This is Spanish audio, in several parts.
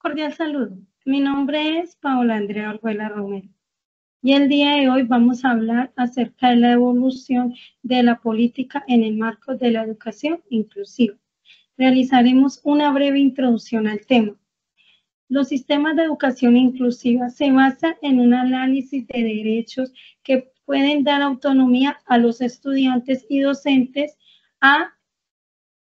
Cordial saludo. Mi nombre es Paola Andrea Orjuela Romero y el día de hoy vamos a hablar acerca de la evolución de la política en el marco de la educación inclusiva. Realizaremos una breve introducción al tema. Los sistemas de educación inclusiva se basan en un análisis de derechos que pueden dar autonomía a los estudiantes y docentes a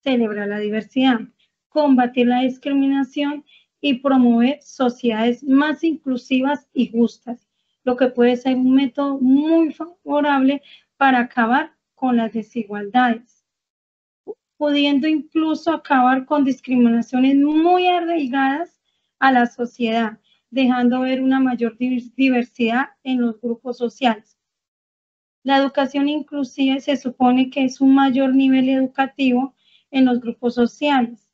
celebrar la diversidad, combatir la discriminación y promover sociedades más inclusivas y justas, lo que puede ser un método muy favorable para acabar con las desigualdades, pudiendo incluso acabar con discriminaciones muy arraigadas a la sociedad, dejando ver una mayor diversidad en los grupos sociales. La educación inclusiva se supone que es un mayor nivel educativo en los grupos sociales.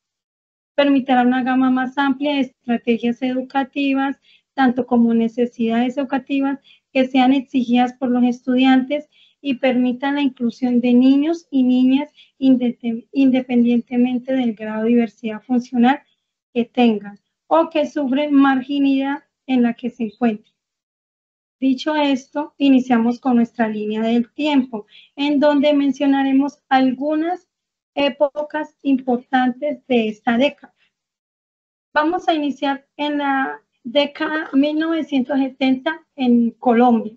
Permitirá una gama más amplia de estrategias educativas, tanto como necesidades educativas que sean exigidas por los estudiantes y permitan la inclusión de niños y niñas independientemente del grado de diversidad funcional que tengan o que sufren marginalidad en la que se encuentren. Dicho esto, iniciamos con nuestra línea del tiempo, en donde mencionaremos algunas épocas importantes de esta década. Vamos a iniciar en la década 1970 en Colombia.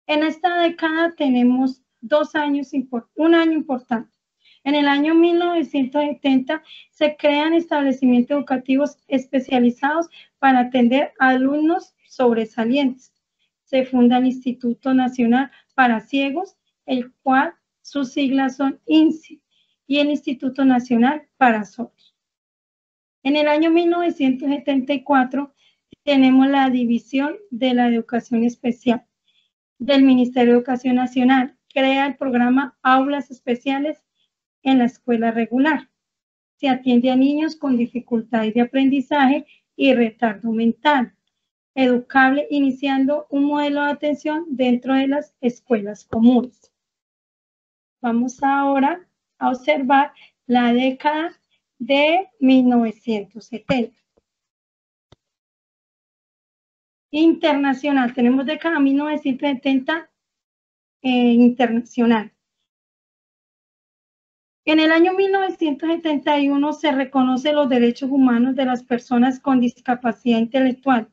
En esta década tenemos un año importante. En el año 1970 se crean establecimientos educativos especializados para atender a alumnos sobresalientes. Se funda el Instituto Nacional para Ciegos, el cual sus siglas son INCI, y el Instituto Nacional para Sordos. En el año 1974 tenemos la División de la Educación Especial del Ministerio de Educación Nacional. Crea el programa Aulas Especiales en la escuela regular. Se atiende a niños con dificultades de aprendizaje y retardo mental, educable, iniciando un modelo de atención dentro de las escuelas comunes. Vamos ahora a observar la década de 1970. Internacional, tenemos década 1970 internacional. En el año 1971 se reconoce los derechos humanos de las personas con discapacidad intelectual.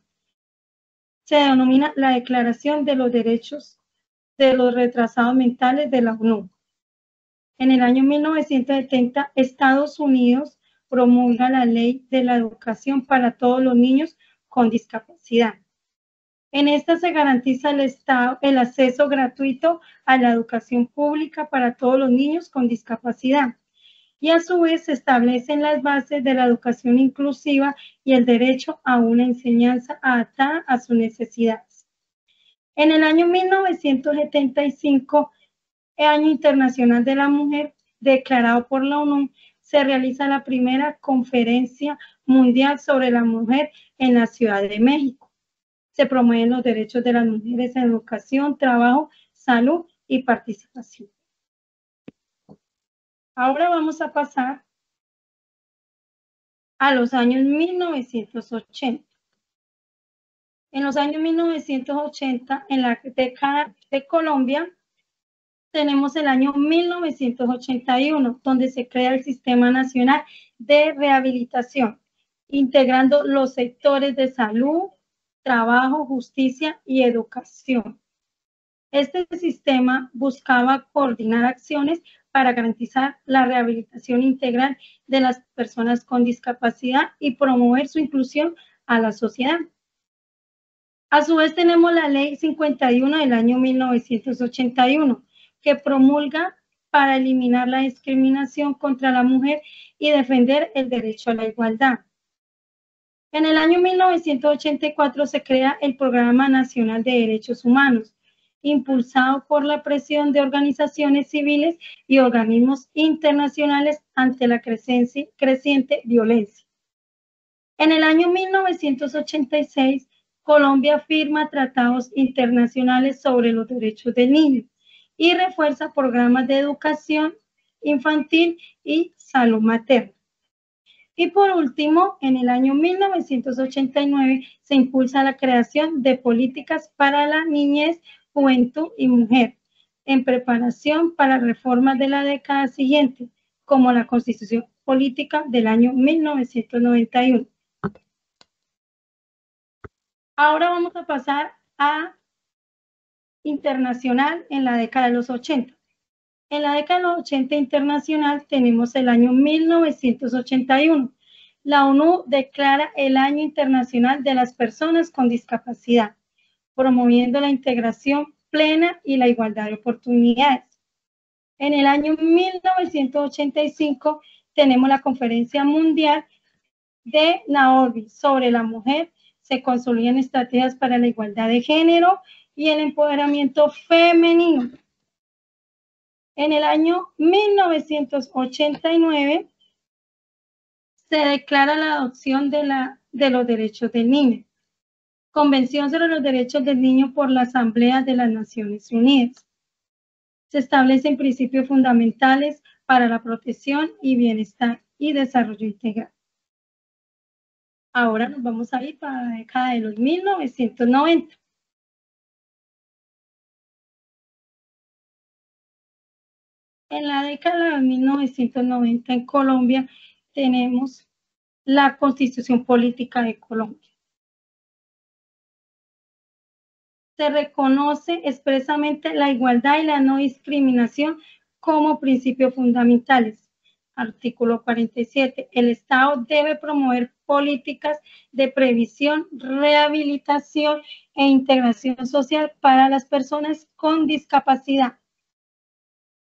Se denomina la Declaración de los Derechos de los Retrasados Mentales de la ONU. En el año 1970, Estados Unidos promulga la Ley de la Educación para todos los niños con discapacidad. En esta se garantiza el acceso gratuito a la educación pública para todos los niños con discapacidad. Y a su vez se establecen las bases de la educación inclusiva y el derecho a una enseñanza adaptada a sus necesidades. En el año 1975, el Año Internacional de la Mujer, declarado por la ONU, se realiza la primera conferencia mundial sobre la mujer en la Ciudad de México. Se promueven los derechos de las mujeres en educación, trabajo, salud y participación. Ahora vamos a pasar a los años 1980. En los años 1980, en la década de Colombia, tenemos el año 1981, donde se crea el Sistema Nacional de Rehabilitación, integrando los sectores de salud, trabajo, justicia y educación. Este sistema buscaba coordinar acciones para garantizar la rehabilitación integral de las personas con discapacidad y promover su inclusión a la sociedad. A su vez tenemos la Ley 51 del año 1981, que promulga para eliminar la discriminación contra la mujer y defender el derecho a la igualdad. En el año 1984 se crea el Programa Nacional de Derechos Humanos, impulsado por la presión de organizaciones civiles y organismos internacionales ante la creciente violencia. En el año 1986, Colombia firma tratados internacionales sobre los derechos del niño y refuerza programas de educación infantil y salud materna. Y por último, en el año 1989 se impulsa la creación de políticas para la niñez, juventud y mujer, en preparación para reformas de la década siguiente, como la Constitución Política del año 1991. Ahora vamos a pasar a internacional en la década de los 80. En la década de los 80 internacional tenemos el año 1981. La ONU declara el Año Internacional de las Personas con Discapacidad, promoviendo la integración plena y la igualdad de oportunidades. En el año 1985 tenemos la Conferencia Mundial de Nairobi sobre la mujer. Se consolidan estrategias para la igualdad de género y el empoderamiento femenino. En el año 1989 se declara la adopción de los derechos del niño. Convención sobre los derechos del niño por la Asamblea de las Naciones Unidas. Se establecen principios fundamentales para la protección y bienestar y desarrollo integral. Ahora nos vamos a ir para la década de los 1990. En la década de 1990 en Colombia tenemos la Constitución Política de Colombia. Se reconoce expresamente la igualdad y la no discriminación como principios fundamentales. Artículo 47. El Estado debe promover políticas de previsión, rehabilitación e integración social para las personas con discapacidad.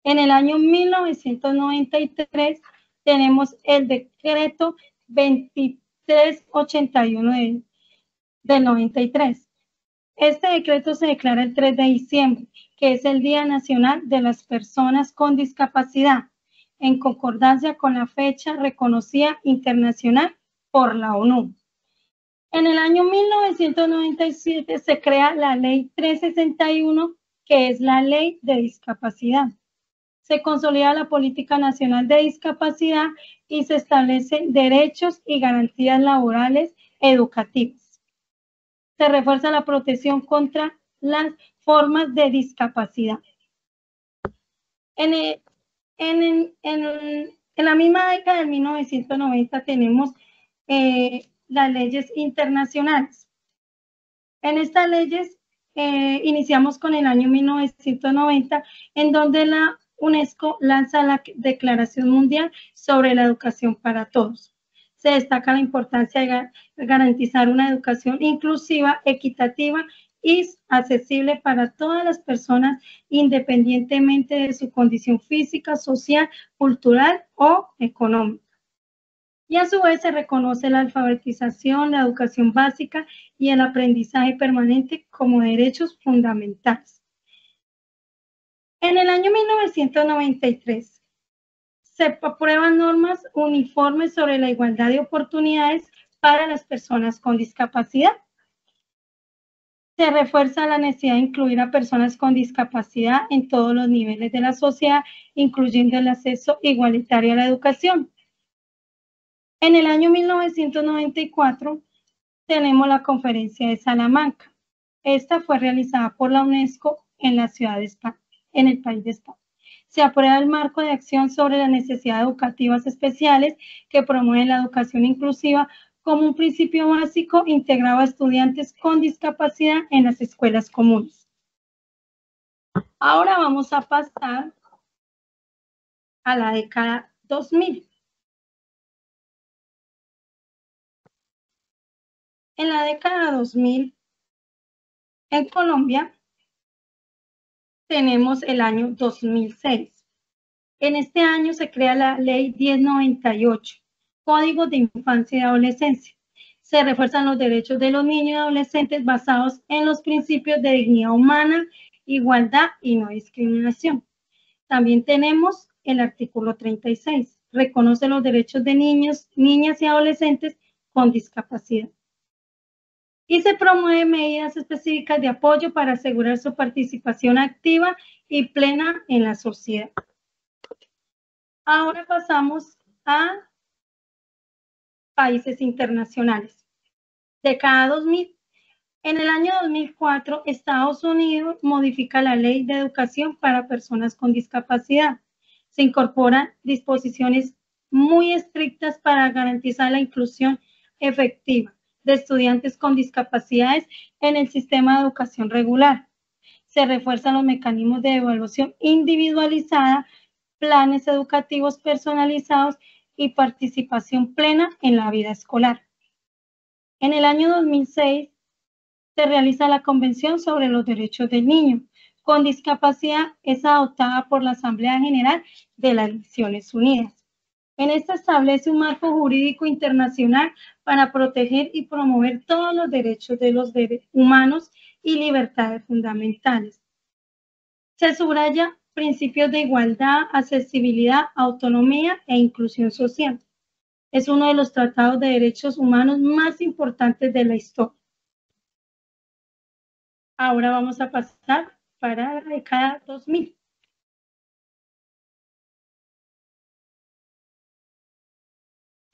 En el año 1993 tenemos el decreto 2381 del 93. Este decreto se declara el 3 de diciembre, que es el Día Nacional de las Personas con Discapacidad, en concordancia con la fecha reconocida internacional por la ONU. En el año 1997 se crea la Ley 361, que es la Ley de Discapacidad. Se consolida la Política Nacional de Discapacidad y se establecen derechos y garantías laborales educativas. Se refuerza la protección contra las formas de discapacidad. En la misma década de 1990 tenemos las leyes internacionales. En estas leyes iniciamos con el año 1990, en donde la UNESCO lanza la Declaración Mundial sobre la Educación para Todos. Se destaca la importancia de garantizar una educación inclusiva, equitativa y accesible para todas las personas, independientemente de su condición física, social, cultural o económica. Y a su vez se reconoce la alfabetización, la educación básica y el aprendizaje permanente como derechos fundamentales. En el año 1993 se aprueban normas uniformes sobre la igualdad de oportunidades para las personas con discapacidad. Se refuerza la necesidad de incluir a personas con discapacidad en todos los niveles de la sociedad, incluyendo el acceso igualitario a la educación. En el año 1994 tenemos la Conferencia de Salamanca. Esta fue realizada por la UNESCO en la ciudad de España, en el país de España. Se aprueba el marco de acción sobre las necesidades educativas especiales que promueven la educación inclusiva como un principio básico integrado a estudiantes con discapacidad en las escuelas comunes. Ahora vamos a pasar a la década 2000. En la década 2000, en Colombia, tenemos el año 2006. En este año se crea la Ley 1098, Código de Infancia y Adolescencia. Se refuerzan los derechos de los niños y adolescentes basados en los principios de dignidad humana, igualdad y no discriminación. También tenemos el artículo 36, reconoce los derechos de niños, niñas y adolescentes con discapacidad. Y se promueven medidas específicas de apoyo para asegurar su participación activa y plena en la sociedad. Ahora pasamos a países internacionales. Década 2000. En el año 2004, Estados Unidos modifica la Ley de Educación para Personas con Discapacidad. Se incorporan disposiciones muy estrictas para garantizar la inclusión efectiva de estudiantes con discapacidades en el sistema de educación regular. Se refuerzan los mecanismos de evaluación individualizada, planes educativos personalizados y participación plena en la vida escolar. En el año 2006 se realiza la Convención sobre los Derechos del Niño con Discapacidad, es adoptada por la Asamblea General de las Naciones Unidas. En esta establece un marco jurídico internacional para proteger y promover todos los derechos de los humanos y libertades fundamentales. Se subraya principios de igualdad, accesibilidad, autonomía e inclusión social. Es uno de los tratados de derechos humanos más importantes de la historia. Ahora vamos a pasar para la década 2000.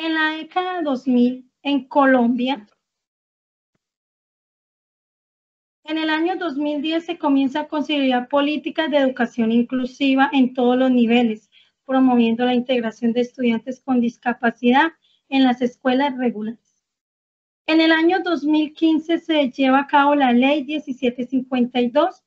En la década 2000, en Colombia, en el año 2010 se comienza a considerar políticas de educación inclusiva en todos los niveles, promoviendo la integración de estudiantes con discapacidad en las escuelas regulares. En el año 2015 se lleva a cabo la Ley 1752.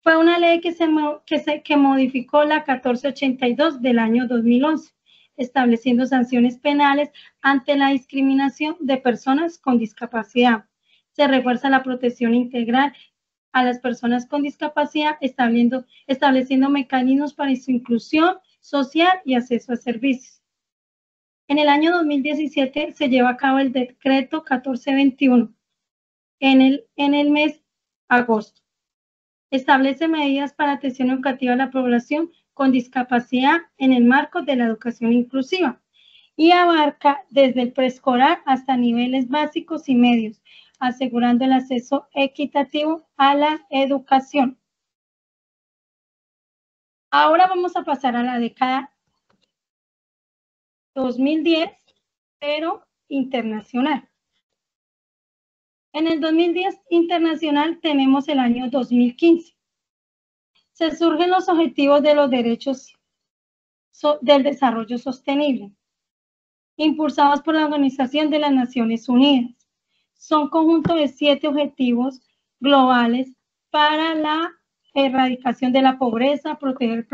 Fue una ley que modificó la 1482 del año 2011, estableciendo sanciones penales ante la discriminación de personas con discapacidad. Se refuerza la protección integral a las personas con discapacidad, estableciendo mecanismos para su inclusión social y acceso a servicios. En el año 2017 se lleva a cabo el decreto 1421 en el mes de agosto. Establece medidas para atención educativa a la población con discapacidad en el marco de la educación inclusiva y abarca desde el preescolar hasta niveles básicos y medios, asegurando el acceso equitativo a la educación. Ahora vamos a pasar a la década 2010, pero internacional. En el 2010 internacional tenemos el año 2015. Se surgen los objetivos de los derechos del desarrollo sostenible, impulsados por la Organización de las Naciones Unidas. Son conjunto de 7 objetivos globales para la erradicación de la pobreza, proteger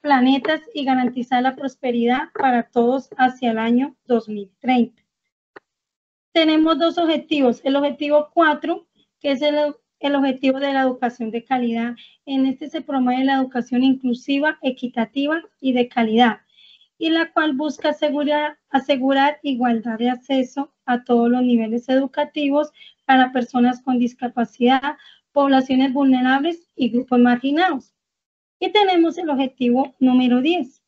planetas y garantizar la prosperidad para todos hacia el año 2030. Tenemos 2 objetivos. El objetivo 4, que es el objetivo de la educación de calidad. En este se promueve la educación inclusiva, equitativa y de calidad, y la cual busca asegurar igualdad de acceso a todos los niveles educativos para personas con discapacidad, poblaciones vulnerables y grupos marginados. Y tenemos el objetivo número 10,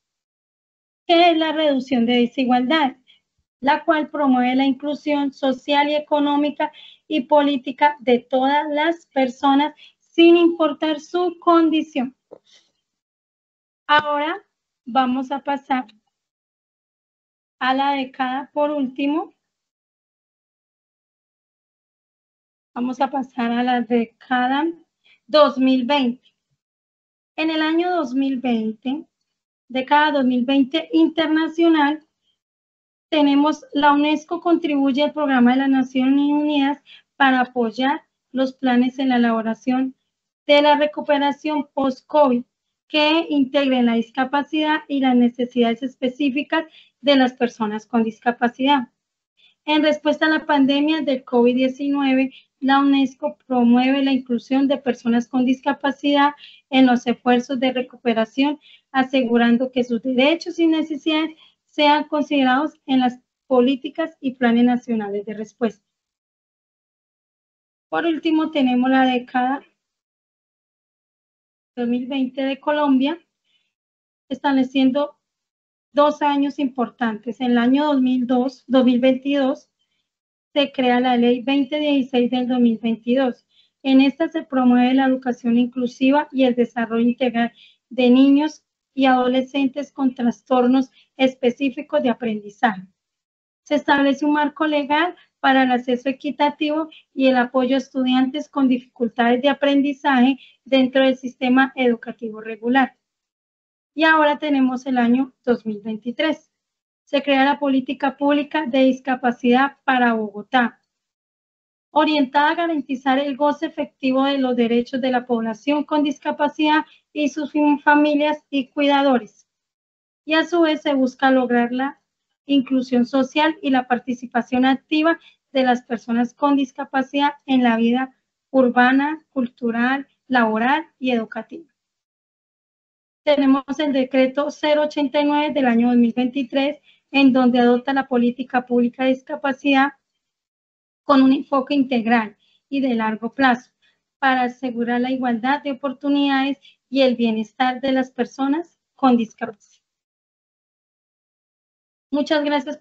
que es la reducción de desigualdades, la cual promueve la inclusión social y económica y política de todas las personas sin importar su condición. Ahora vamos a pasar a la década, por último, vamos a pasar a la década 2020. En el año 2020, década 2020 internacional, tenemos la UNESCO contribuye al programa de las Naciones Unidas para apoyar los planes en la elaboración de la recuperación post-COVID que integren la discapacidad y las necesidades específicas de las personas con discapacidad. En respuesta a la pandemia del COVID-19, la UNESCO promueve la inclusión de personas con discapacidad en los esfuerzos de recuperación, asegurando que sus derechos y necesidades sean considerados en las políticas y planes nacionales de respuesta. Por último, tenemos la década 2020 de Colombia, estableciendo 2 años importantes. En el año 2022, se crea la Ley 2016 del 2022. En esta se promueve la educación inclusiva y el desarrollo integral de niños y adolescentes con trastornos específicos de aprendizaje. Se establece un marco legal para el acceso equitativo y el apoyo a estudiantes con dificultades de aprendizaje dentro del sistema educativo regular. Y ahora tenemos el año 2023. Se crea la política pública de discapacidad para Bogotá, orientada a garantizar el goce efectivo de los derechos de la población con discapacidad y sus familias y cuidadores. Y a su vez se busca lograr la inclusión social y la participación activa de las personas con discapacidad en la vida urbana, cultural, laboral y educativa. Tenemos el decreto 089 del año 2023, en donde adopta la política pública de discapacidad con un enfoque integral y de largo plazo para asegurar la igualdad de oportunidades y el bienestar de las personas con discapacidad. Muchas gracias.